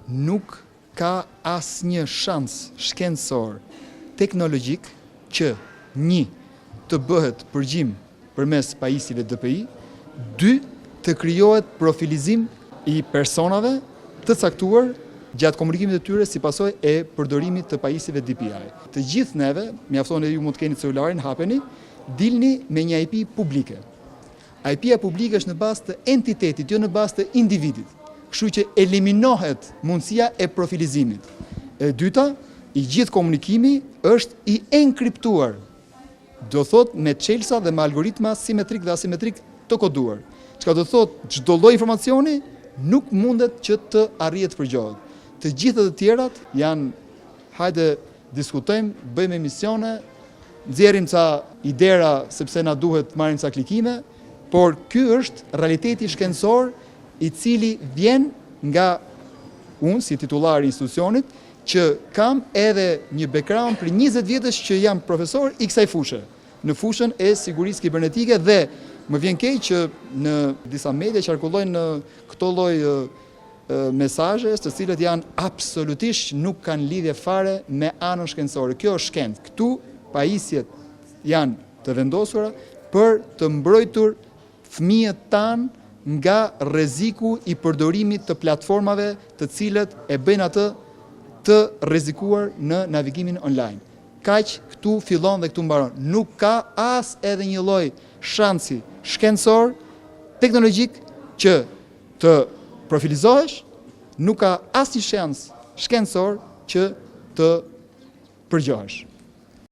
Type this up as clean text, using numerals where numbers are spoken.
nuk ka asnjë shans shkencor, teknologjik që të bëhet përgjim përmes pajisjeve DPI, 2 të krijohet profilizim i personave të caktuar gjatë komunikimit të tyre si pasojë e përdorimit të pajisjeve DPI. Të gjithë neve, mjafton edhe ju mund të keni celularin, hapeni, dilni me një IP publike. IP-ja publike është në bazë të entitetit, jo në bazë të individit. Kështu që eliminohet mundësia e profilizimit. E dyta, i gjithë komunikimi është i enkriptuar. Do thot me çelësa dhe me algoritma simetrik dhe asimetrik të koduar. Çka do thot çdo lloj informacioni nuk mundet që të arrihet të përgjohet. Të gjitha të tjerat janë, hajde diskutojmë, bëjmë emisione, nxjerrim ca idera sepse na duhet të marrim ca klikime, por ky është realiteti shkencor i cili vjen nga unë si titullar i institucionit që kam edhe një background për 20 vjetësh që jam profesor i kësaj fushë, në fushën e sigurisë kibernetike dhe më vjen keq që në disa media qarkullojnë këto lloj mesazhe të cilët janë absolutisht nuk kanë lidhje fare me anën shkencore. Kjo është shkencë. Këtu pajisjet janë të vendosura për të mbrojtur fëmijët tanë nga rreziku i përdorimit të platformave të cilët e bëjnë atë të rrezikuar në navigimin online. Kaq këtu fillon dhe këtu mbaron. Nuk ka as edhe një lloj shansi shkencor, teknologjik që të profilizohesh, nuk ka asnjë shans shkencor që të përgjohesh.